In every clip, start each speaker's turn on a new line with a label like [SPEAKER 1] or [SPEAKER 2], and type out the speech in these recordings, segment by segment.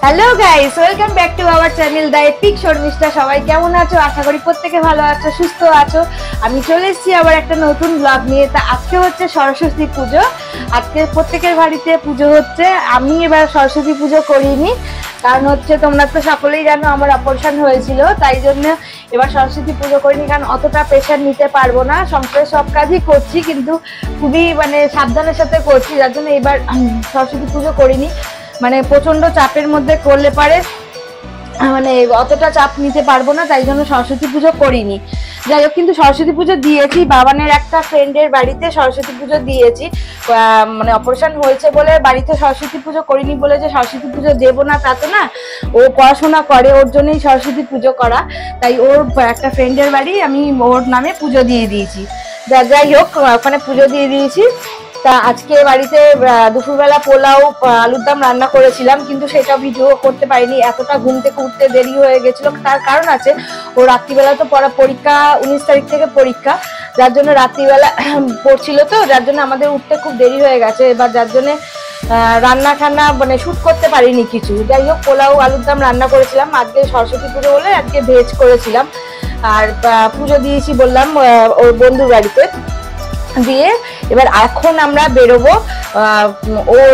[SPEAKER 1] Hello guys, welcome back to our channel the Epic Sharmistha. সবাই কেমন আছো? আশা করি প্রত্যেকে ভালো আছো, সুস্থ আছো। আমি চলে এসেছি আবার একটা নতুন ব্লগ নিয়ে। তা আজকে হচ্ছে সরস্বতী পুজো। আজকে প্রত্যেকের বাড়িতে পুজো হচ্ছে। আমি এবার সরস্বতী পুজো করিনি, কারণ হচ্ছে তোমরা তো সকলেই জানো আমার অপারেশন হয়েছিল, তাই জন্য এবার সরস্বতী পুজো করিনি। কারণ অতটা প্রেশার নিতে পারবো না, সংসারে সব কাজই করছি কিন্তু খুবই সাবধানের সাথে করছি, যার জন্য এবার সরস্বতী পুজো করিনি। প্রচন্ড চাপের মধ্যে করলে পারে অতটা চাপ নিতে পারবো না, তাই জন্য সরস্বতী পুজো করিনি। যাই হোক, কিন্তু সরস্বতী পুজো দিয়েছি বাবানের একটা ফ্রেন্ডের বাড়িতে সরস্বতী পুজো দিয়েছি। অপারেশন হয়েছে বলে বাড়িতে সরস্বতী পুজো করিনি বলে যে সরস্বতী পুজো দেবো না তা তো না। ও পড়াশোনা করে, ওর জন্যই সরস্বতী পুজো করা, তাই ওর একটা ফ্রেন্ডের বাড়ি আমি ওর নামে পুজো দিয়ে দিয়েছি। যাই হোক, ওখানে পুজো দিয়ে দিয়েছি। তা আজকে বাড়িতে দুপুরবেলা পোলাও আলুর দম রান্না করেছিলাম, কিন্তু সেটা ভিডিও করতে পারিনি, এতটা ঘুম থেকে উঠতে দেরি হয়ে গেছিল। তার কারণ আছে, ও রাত্রিবেলা তো পরীক্ষা, 19 তারিখ থেকে পরীক্ষা, যার জন্য রাত্রিবেলা পড়ছিল, তো যার জন্য আমাদের উঠতে খুব দেরি হয়ে গেছে। এবার যার জন্য রান্না ঠান্না শুট করতে পারিনি কিছু। যাই হোক, পোলাও আলুর দম রান্না করেছিলাম। আজকে সরস্বতী পুজো বলে আজকে ভেজ করেছিলাম। আর পুজো দিয়েছি বললাম ওর বন্ধুর বাড়িতে দিয়ে। এবার এখন আমরা বেরোবো ওর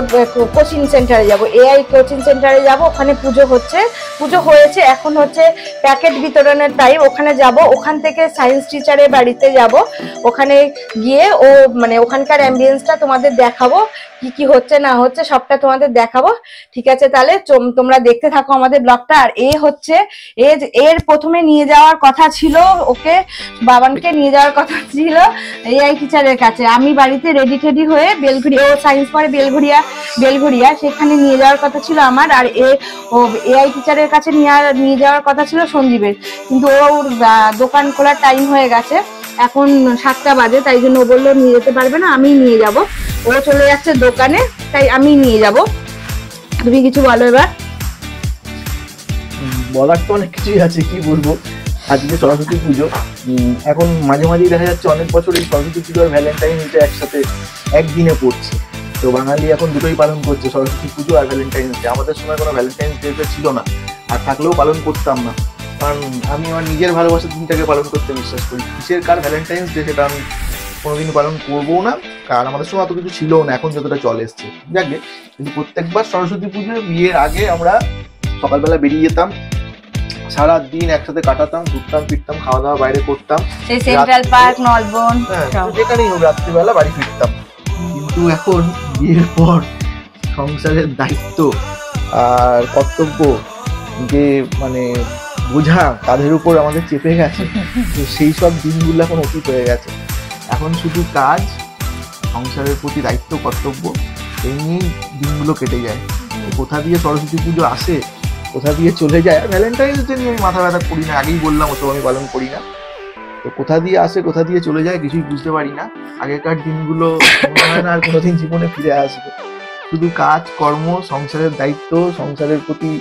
[SPEAKER 1] কোচিং সেন্টারে যাব, এআই কোচিং সেন্টারে যাব। ওখানে পুজো হয়েছে, এখন হচ্ছে প্যাকেট বিতরণের টাইম। ওখানে যাব, ওখান থেকে সায়েন্স টিচারের বাড়িতে যাব। ওখানে গিয়ে ওখানকার অ্যাম্বিয়েন্সটা তোমাদের দেখাবো, কি কি হচ্ছে না হচ্ছে সবটা তোমাদের দেখাবো। ঠিক আছে, তাহলে তোমরা দেখতে থাকো আমাদের ব্লগটা। আর এর প্রথমে নিয়ে যাওয়ার কথা ছিল, ওকে বাবানকে নিয়ে যাওয়ার কথা ছিল এআই টিচারের কাছে। আমি বাড়িতে রেডি টেডি হয়ে বেলঘড়িয়া, ও সায়েন্স পড়ে বেলঘড়িয়া, সেখানে নিয়ে যাওয়ার কথা ছিল আমার। আর এআই টিচারের কাছে নিয়ে যাওয়ার কথা ছিল সঞ্জীবের, কিন্তু ওর দোকান খোলার টাইম হয়ে গেছে, এখন 7টা বাজে, তাই জন্য ও বললো নিয়ে যেতে পারবে না, আমি নিয়ে যাব। ও চলে যাচ্ছে দোকানে, তাই আমি নিয়ে যাব। তুমি কিছু বলো এবার।
[SPEAKER 2] বলার তো অনেক কিছুই আছে, কি বলবো। আজকে সরস্বতী পুজো, এখন মাঝে মাঝেই দেখা যাচ্ছে অনেক বছর এই সরস্বতী পুজো আর ভ্যালেন্টাইন ডে একসাথে একদিনে পড়ছে। তো বাঙালি এখন দুটোই পালন করছে, সরস্বতী পুজো আর ভ্যালেন্টাইন্স ডে। আমাদের সময় কোনো ভ্যালেন্টাইন্স ডে ছিল না, আর থাকলেও পালন করতাম না, কারণ আমি আমার নিজের ভালোবাসার দিনটাকে পালন করতে বিশ্বাস করি। কিসের কার ভ্যালেন্টাইন্স ডে সেটা আমি কোনোদিন পালন করবো না, কারণ আমাদের সময় অত কিছু ছিল না, এখন যতটা চলে এসছে যাকে। কিন্তু প্রত্যেকবার সরস্বতী পুজো বিয়ের আগে আমরা সকালবেলা বেরিয়ে যেতাম, সারাদিন একসাথে কাটাতাম, ঘুরতাম ফিরতাম, খাওয়া দাওয়া বাইরে করতাম,
[SPEAKER 1] সেন্ট্রাল পার্ক, নলবন,
[SPEAKER 2] যেখানেই হোক রাত্রিবেলা বাড়ি ফিরতাম। কিন্তু এখন বিয়ের পর সংসারের দায়িত্ব আর কর্তব্য যে বোঝা তাদের উপর আমাদের চেপে গেছে, তো সেই সব দিনগুলো এখন অতীত হয়ে গেছে। এখন শুধু কাজ, সংসারের প্রতি দায়িত্ব, কর্তব্য, এই নিয়েই দিনগুলো কেটে যায়। কোথা দিয়ে সরস্বতী পুজো আসে, কোথা দিয়ে চলে যায়। আর ভ্যালেন্টাইন্স ডে নিয়ে আমি মাথা ব্যথা করি না, আগেই বললাম ওসব আমি পালন করি না। তো কোথা দিয়ে আসে, কোথা দিয়ে চলে যায় কিছুই বুঝতে পারি না। আগেকার দিনগুলো মনে হয় না আর কোনোদিন জীবনে ফিরে আসবে। শুধু কাজ কর্ম, সংসারের দায়িত্ব, সংসারের প্রতি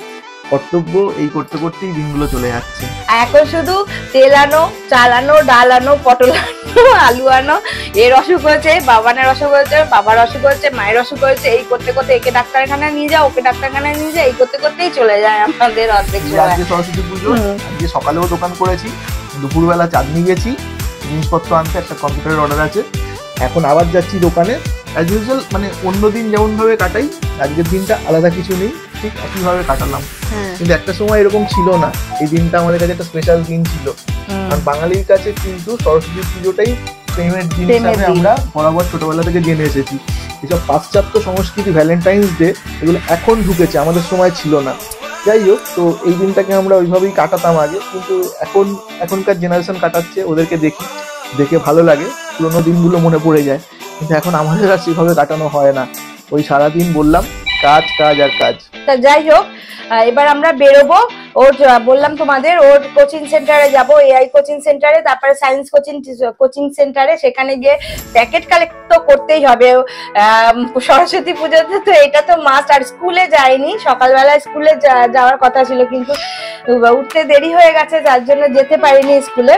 [SPEAKER 2] কর্তব্য, এই করতে করতেই দিনগুলো চলে যাচ্ছে।
[SPEAKER 1] এখন শুধু তেল আনো, চাল আনো, ডাল আনো, পটল আনো, আলু আনো, এর অসুখ হয়েছে, বাবানের অসুখ হয়েছে, বাবার অসুখ হয়েছে, মায়ের অসুখ হয়েছে, এই করতে করতে একে ডাক্তারখানায় নিয়ে যাও, ওকে ডাক্তারখানায় নিয়ে যাও, এই করতে করতেই চলে যায় আমাদের অর্ধেক সময়।
[SPEAKER 2] আজকে সরস্বতী পুজো, আজকে সকালেও দোকান করেছি, দুপুরবেলা চাঁদনি গেছি জিনিসপত্র আনতে, একটা কম্পিউটারের অর্ডার আছে। এখন আবার যাচ্ছি দোকানে। অ্যাজ ইউজুয়াল অন্য দিন যেমন ভাবে কাটাই, আজকের দিনটা আলাদা কিছু নেই, ঠিক একইভাবে কাটালাম। কিন্তু একটা সময় এরকম ছিল না, এই দিনটা আমাদের কাছে একটা স্পেশাল দিন ছিল। কারণ বাঙালির কাছে কিন্তু সরস্বতী পুজোটাই প্রেমের দিন হিসাবে আমরা বরাবর ছোটবেলা থেকে জেনে এসেছি। এসব পাশ্চাত্য সংস্কৃতি, ভ্যালেন্টাইন্স ডে, এগুলো এখন ঢুকেছে, আমাদের সময় ছিল না। যাই হোক, তো এই দিনটাকে আমরা ওইভাবেই কাটাতাম আগে, কিন্তু এখনকার জেনারেশন কাটাচ্ছে, ওদেরকে দেখে ভালো লাগে, পুরোনো দিনগুলো মনে পড়ে যায়। কিন্তু এখন আমাদের আর সেভাবে কাটানো হয় না, ওই সারাদিন বললাম কাজ কাজ আর কাজ।
[SPEAKER 1] তা যাই হোক, এবার আমরা বেরোবো। ওর বললাম তোমাদের, ওর কোচিং সেন্টারে যাব, এআই কোচিং সেন্টারে, তারপরে সায়েন্স কোচিং সেন্টারে। সেখানে গিয়ে প্যাকেট কালেক্ট তো করতেই হবে সরস্বতী পুজোতে, তো এটা তো মাস্ট। আর স্কুলে যাইনি, সকালবেলায় স্কুলে যাওয়ার কথা ছিল, কিন্তু উঠতে দেরি হয়ে গেছে, যার জন্য যেতে পারিনি স্কুলে।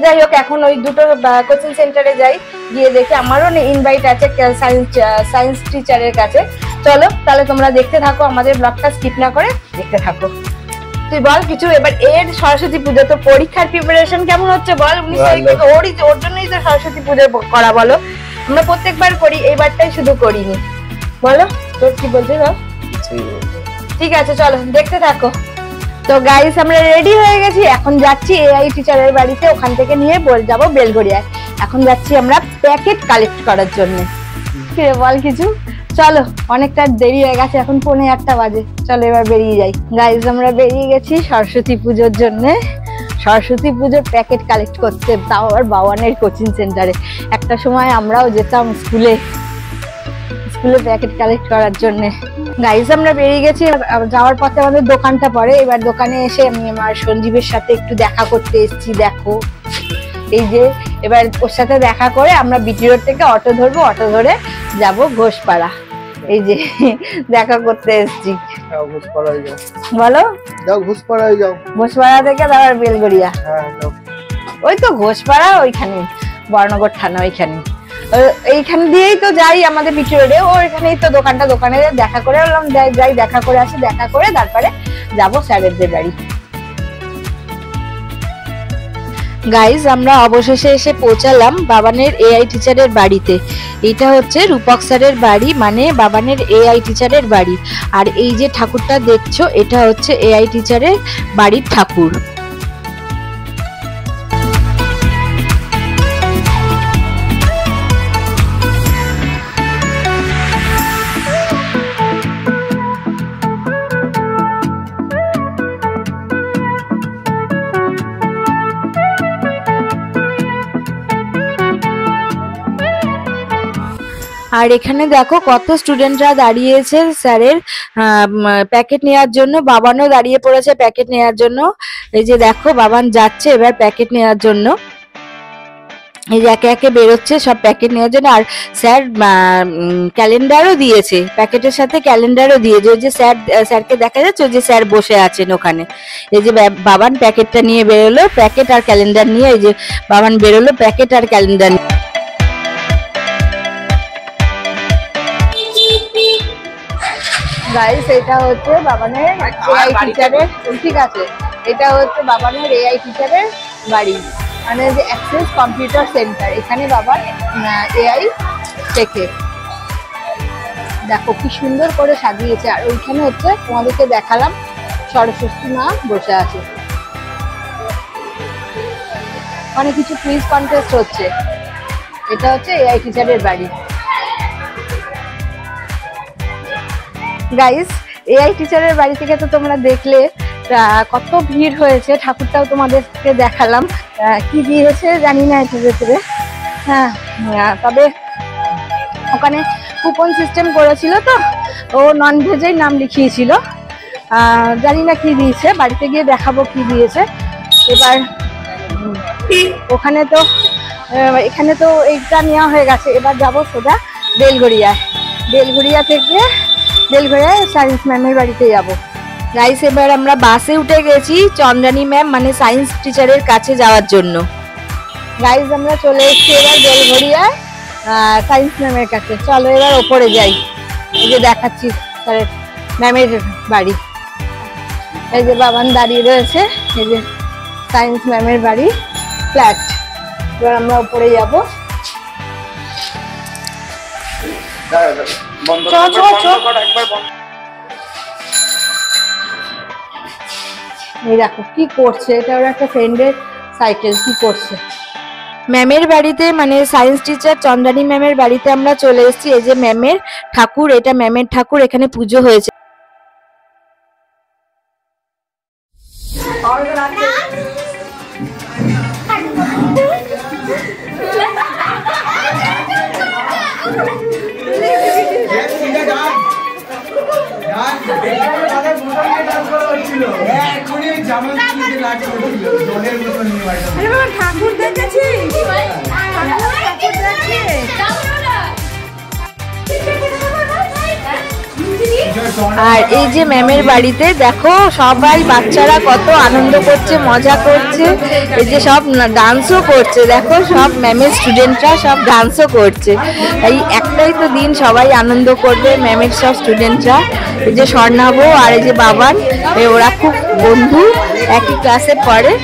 [SPEAKER 1] যাই হোক, এখন ওই দুটো কোচিং সেন্টারে যাই, গিয়ে দেখি আমারও ইনভাইট আছে সায়েন্স টিচারের কাছে। চলো তাহলে তোমরা দেখতে থাকো, আমাদের ব্লগটা স্কিপ না করে দেখতে থাকো। তুই বল কিছু, এবার এর সরস্বতী পুজো তো পরীক্ষার প্রিপারেশন কেমন হচ্ছে বল? 19 তারিখে তো ওর জন্যই তো সরস্বতী পুজো করা, বলো। আমরা প্রত্যেকবার করি, এইবারটাই শুধু করিনি। বলো তোর কি বলছিস বল। ঠিক আছে চলো দেখতে থাকো। তো গাইস আমরা রেডি হয়ে গেছি, এখন যাচ্ছি এআই টিচারের বাড়িতে, ওখান থেকে নিয়ে যাবো বেলঘড়িয়ায়। এখন যাচ্ছি আমরা প্যাকেট কালেক্ট করার জন্য। বল কিছু, চলো অনেকটা দেরি হয়ে গেছে, এখন 8:45 বাজে, চলো এবার বেরিয়ে যাই। গাইস আমরা বেরিয়ে গেছি সরস্বতী পুজোর জন্য, সরস্বতী পুজোর প্যাকেট কালেক্ট করতে, তাও আবার বাওয়ানের কোচিং সেন্টারে। একটা সময় আমরাও যেতাম স্কুলে প্যাকেট কালেক্ট করার জন্য। গাইস আমরা বেরিয়ে গেছি, যাওয়ার পথে আমাদের দোকানটা পড়ে, এবার দোকানে এসে আমি আমার সঞ্জীবের সাথে একটু দেখা করতে এসেছি। দেখো এই যে, এবার ওর সাথে দেখা করে আমরা বিটি রোড থেকে অটো ধরবো, অটো ধরে যাব ঘোষপাড়া। এই যে দেখা করতে এসেছি। বলো ঘোষপাড়া থেকে তারপর বেলঘড়িয়া। ওই তো ঘোষপাড়া ওইখানে, বড়নগর থানা ওইখানে, এইখান দিয়েই তো যাই আমাদের বিটি রোডে। ও এখানেই তো দোকানটা, দোকানে দেখা করে বললাম যাই দেখা করে আসি, দেখা করে তারপরে যাবো স্যারেদের বাড়ি। গাইজ আমরা অবশেষে এসে পৌঁছালাম বাবানের এআই টিচারের বাড়িতে। এটা হচ্ছে রূপক স্যারের বাড়ি, মানে বাবানের এআই টিচারের বাড়ি। আর এই যে ঠাকুরটা দেখছো, এটা হচ্ছে এআই টিচারের বাড়ির ঠাকুর। আর এখানে দেখো কত স্টুডেন্টরা দাঁড়িয়েছে স্যারের প্যাকেট নেওয়ার জন্য, বাবানও দাঁড়িয়ে পড়েছে প্যাকেট নেওয়ার জন্য। এই যে দেখো বাবান যাচ্ছে এবার প্যাকেট নেওয়ার জন্য, এই যে একে একে বেরোচ্ছে সব প্যাকেট নেওয়ার জন্য। আর স্যার ক্যালেন্ডারও দিয়েছে, প্যাকেটের সাথে ক্যালেন্ডারও দিয়েছে। ওই যে স্যারকে দেখা যাচ্ছে, ওই যে স্যার বসে আছেন ওখানে। এই যে বাবান প্যাকেটটা নিয়ে বেরোলো, প্যাকেট আর ক্যালেন্ডার নিয়ে। এই যে বাবান বেরোলো প্যাকেট আর ক্যালেন্ডার নিয়ে। গাইস এটা হচ্ছে বাবানের এআই টিচারের, ঠিক আছে, এটা হচ্ছে বাবানের এআই টিচারের বাড়ি, মানে যে অ্যাক্সেস কম্পিউটার সেন্টার। এখানে বাবার এআই শেখে। দেখো কি সুন্দর করে সাজিয়েছে। আর ওইখানে হচ্ছে তোমাদেরকে দেখালাম সরস্বতী মা বসে আছে। অনেক কিছু কুইজ কন্টেস্ট হচ্ছে। এটা হচ্ছে এআই টিচারের বাড়ি। গাইস এআই টিচারের বাড়ি থেকে তো তোমরা দেখলে কত ভিড় হয়েছে, ঠাকুরটাও তোমাদেরকে দেখালাম। কি দিয়েছে জানি না এটার ভেতরে, হ্যাঁ তবে ওখানে কুপন সিস্টেম করেছিল, তো ও নন ভেজেই নাম লিখিয়েছিল। জানি না কি দিয়েছে, বাড়িতে গিয়ে দেখাবো কি দিয়েছে। এবার ওখানে তো এখানে তো এইটা নেওয়া হয়ে গেছে, এবার যাবো সোজা বেলঘড়িয়ায়। বেলঘড়িয়া থেকে বেলঘড়িয়ায় সায়েন্স ম্যামের বাড়িতে যাবো। গাইস এবার আমরা বাসে উঠে গেছি চন্দ্রানী ম্যাম মানে সায়েন্স টিচারের কাছে যাওয়ার জন্য। গাইস আমরা চলে এসেছি এবার বেলঘড়িয়ায় সায়েন্স ম্যামের কাছে। চলো এবার ওপরে যাই। এই যে দেখাচ্ছি স্যারের ম্যামের বাড়ি। এই যে বাবান দাঁড়িয়ে রয়েছে, এই যে সায়েন্স ম্যামের বাড়ি ফ্ল্যাট। এবার আমরা উপরে যাবো। এই দেখো কি করছে, এটা ওর একটা ফ্রেন্ডের সাইকেল, কি করছে। ম্যামের বাড়িতে মানে সায়েন্স টিচার চন্দ্রানী ম্যামের বাড়িতে আমরা চলে এসেছি। এই যে ম্যামের ঠাকুর, এটা ম্যামের ঠাকুর, এখানে পুজো হয়েছে। ঠাকুর দেখেছি, আর এই যে ম্যামের বাড়িতে দেখো সবাই বাচ্চারা কত আনন্দ করছে, মজা করছে, এই যে সব ডান্সও করছে, দেখো সব ম্যামের স্টুডেন্টরা সব ডান্সও করছে। এই একটাই তো দিন, সবাই আনন্দ করবে ম্যামের সব স্টুডেন্টরা। এই যে স্বর্ণাভ আর এই যে বাবান, ওরা খুব বন্ধু, একই ক্লাসে পড়ে।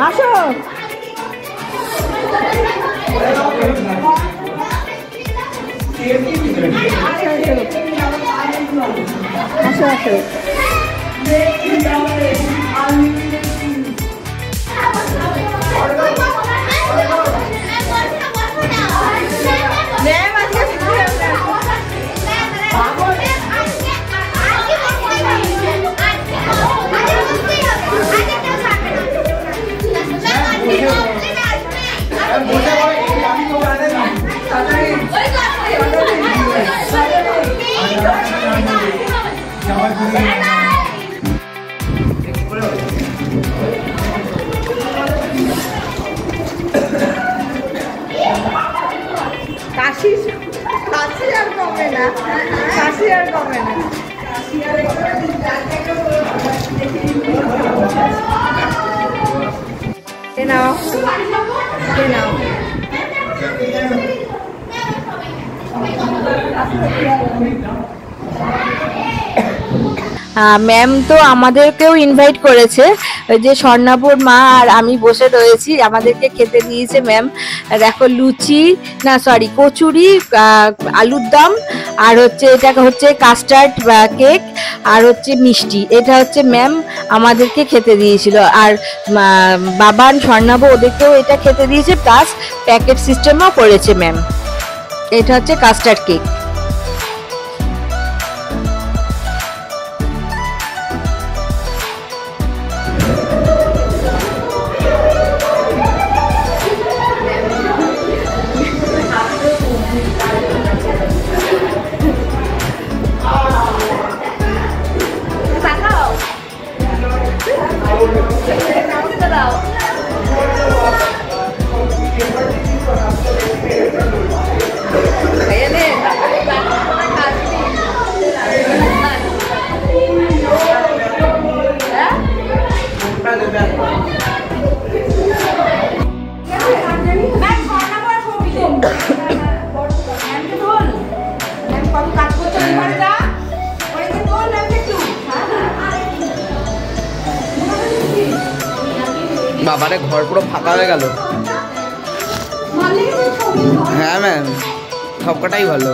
[SPEAKER 1] আসো আসো আসো। কাশি আর কমে না, কাশি আর কমে না। নাও নাও। ম্যাম তো আমাদেরকেও ইনভাইট করেছে, ওই যে স্বর্ণাভর মা আর আমি বসে রয়েছি, আমাদেরকে খেতে দিয়েছে ম্যাম। দেখো লুচি না সরি কচুরি, আলুর দম, আর হচ্ছে এটা হচ্ছে কাস্টার্ড কেক, আর হচ্ছে মিষ্টি। এটা হচ্ছে ম্যাম আমাদেরকে খেতে দিয়েছিল। আর বাবান স্বর্ণাভ ওদেরকেও এটা খেতে দিয়েছে, প্লাস প্যাকেট সিস্টেমও করেছে ম্যাম। এটা হচ্ছে কাস্টার্ড কেক।
[SPEAKER 3] বাবারে ঘর পুরো ফাঁকা হয়ে গেল। হ্যাঁ ম্যাম, সবকটাই ভালো।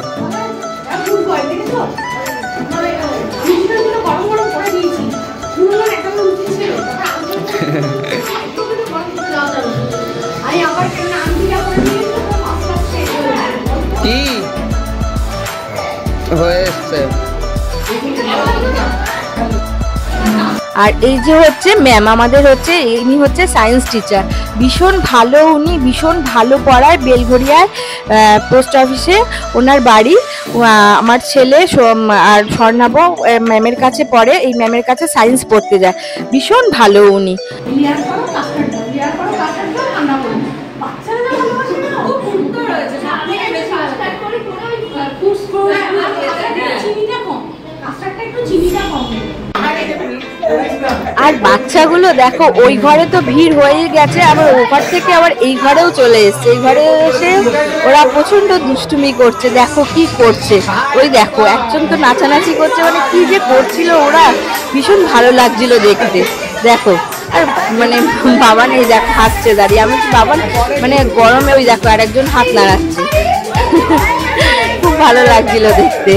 [SPEAKER 3] কি হয়েছে?
[SPEAKER 1] আর এই যে হচ্ছে ম্যাম আমাদের হচ্ছে, ইনি হচ্ছে সায়েন্স টিচার, ভীষণ ভালো, উনি ভীষণ ভালো পড়ায়। বেলঘরিয়ায় পোস্ট অফিসে ওনার বাড়ি। আমার ছেলে আর স্বর্ণাভ ম্যামের কাছে পড়ে, এই ম্যামের কাছে সায়েন্স পড়তে যায়, ভীষণ ভালো উনি। আর বাচ্চাগুলো দেখো, ওই ঘরে তো ভিড় হয়ে গেছে, আবার ও ঘর থেকে আবার এই ঘরেও চলে এসছে। এই ঘরে এসে ওরা প্রচন্ড দুষ্টুমি করছে, দেখো কি করছে। ওই দেখো একজন তো নাচানাচি করছে, মানে কি যে করছিল ওরা, ভীষণ ভালো লাগছিল দেখতে। দেখো আর মানে বাবান এই দেখো হাসছে দাঁড়িয়ে, আমি বাবান মানে গরমে ওই দেখো আর একজন হাত নাড়াচ্ছে, খুব ভালো লাগছিল দেখতে।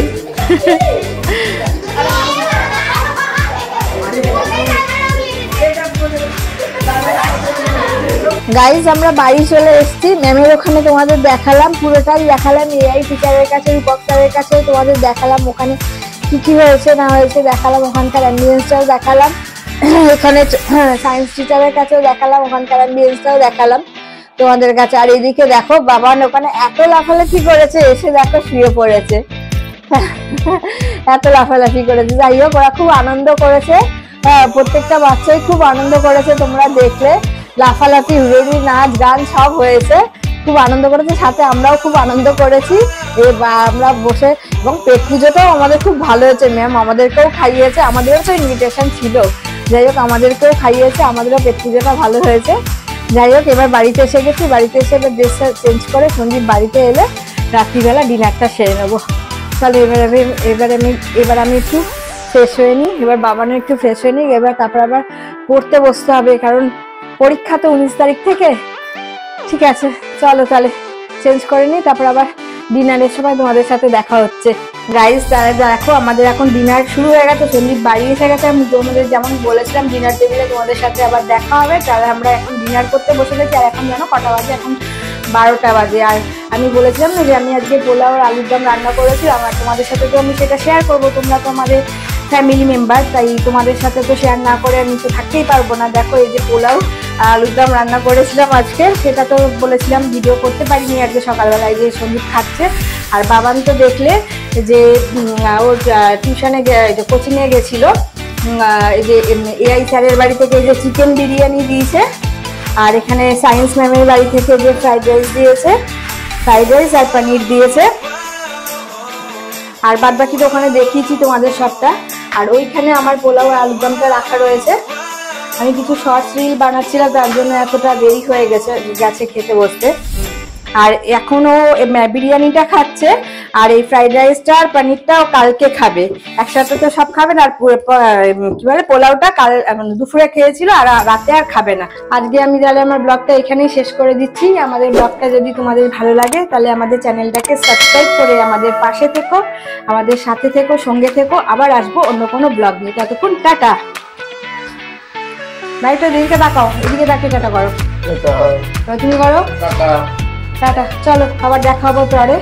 [SPEAKER 1] গাইজ আমরা বাড়ি চলে এসেছি, ম্যামের ওখানে তোমাদের দেখালাম, পুরোটাই দেখালাম, এআই টিচারের কাছে, রূপক স্যারের কাছে তোমাদের দেখালাম, ওখানে কি কি হয়েছে না হয়েছে দেখালাম, ওখানকার অ্যাম্বিয়েন্সটাও দেখালাম, এখানে সায়েন্স টিচারের কাছেও দেখালাম, ওখানকার অ্যাম্বিয়েন্সটাও দেখালাম তোমাদের কাছে। আর এইদিকে দেখো বাবান ওখানে এত লাফালাফি করেছে, এসে দেখো শুয়ে পড়েছে, এত লাফালাফি করেছে। যাই হোক ওরা খুব আনন্দ করেছে, হ্যাঁ, প্রত্যেকটা বাচ্চাই খুব আনন্দ করেছে, তোমরা দেখলে লাফালাফি হুড়োড়ি নাচ গান সব হয়েছে, খুব আনন্দ করেছে, সাথে আমরাও খুব আনন্দ করেছি। আমরা বসে, এবং পেট পুজোটাও আমাদের খুব ভালো হয়েছে, ম্যাম আমাদেরকেও খাইয়েছে, আমাদেরও তো ইনভিটেশন ছিল, যাই হোক আমাদেরকেও খাইয়েছে, আমাদেরও পেট পুজোটা ভালো হয়েছে। যাই হোক এবার বাড়িতে এসে গেছি, বাড়িতে এসে এবার ড্রেসটা চেঞ্জ করে সঞ্জীব বাড়িতে এলে রাত্রিবেলা ডিনারটা সেরে নেবো। তাহলে এবার আমি একটু ফ্রেশ হয়ে নিই, এবার বাবানও একটু ফ্রেশ হয়ে নিই, এবার তারপর আবার পড়তে বসতে হবে, কারণ পরীক্ষা তো 19 তারিখ থেকে। ঠিক আছে চলো তাহলে চেঞ্জ করে নিই, তারপর আবার ডিনারের সময় তোমাদের সাথে দেখা হচ্ছে। গাইস দেখো আমাদের এখন ডিনার শুরু হয়ে গেছে, সন্দীপ বাড়ি এসে গেছে, আমি তোমাদের যেমন বলেছিলাম ডিনার টেবিলে তোমাদের সাথে আবার দেখা হবে। তাহলে আমরা এখন ডিনার করতে বসে গেছি, আর এখন জানো কটা বাজে? এখন 12টা বাজে। আর আমি বলেছিলাম না যে আমি আজকে পোলাও আর আলুর দম রান্না করেছি, আমার তোমাদের সাথে তো আমি সেটা শেয়ার করবো, তোমরা তো আমাদের ফ্যামিলি মেম্বার, তাই তোমাদের সাথে তো শেয়ার না করে আমি তো থাকতেই পারবো না। দেখো এই যে পোলাও আলুর দম রান্না করেছিলাম আজকে, সেটা তো বলেছিলাম ভিডিও করতে পারিনি আজকে সকালবেলায়, যে সঞ্জীব খাচ্ছে। আর বাবান তো দেখলে যে ওর টিউশনে কোচিংয়ে গেছিল, এই যে এআই স্যারের বাড়ি থেকে যে চিকেন বিরিয়ানি দিয়েছে, আর এখানে সায়েন্স ম্যামের বাড়ি থেকে যে ফ্রাইড রাইস দিয়েছে, ফ্রাইড রাইস আর পনির দিয়েছে, আর বাদ বাকি তো ওখানে দেখিয়েছি তোমাদের সবটা। আর ওইখানে আমার পোলাও আর আলুর দমটা রাখা রয়েছে, আমি কিছু শর্টস রিল বানাচ্ছিলাম, তার জন্য এতটা দেরি হয়ে গেছে খেতে বসতে। আর এখনো বিরিয়ানিটা খাচ্ছে, আর এই ফ্রাইড রাইসটা আর পনিরটাও কালকে খাবে, একসাথে তো সব খাবে না। আর কি বলে পোলাওটা কাল দুপুরে খেয়েছিল, আর রাতে আর খাবে না। আজকে আমি তাহলে আমার ব্লগটা এখানেই শেষ করে দিচ্ছি। আমাদের ব্লগটা যদি তোমাদের ভালো লাগে তাহলে আমাদের চ্যানেলটাকে সাবস্ক্রাইব করে আমাদের পাশে থেকো, আমাদের সাথে থেকো, সঙ্গে থেকো। আবার আসবো অন্য কোনো ব্লগ নিয়ে, ততক্ষণ টাটা। ভাইটা দিদিকে তাকাও, এদিকে তাকে টাটা করো, তুমি করো টাটা। চলো আবার দেখা হবো পরে।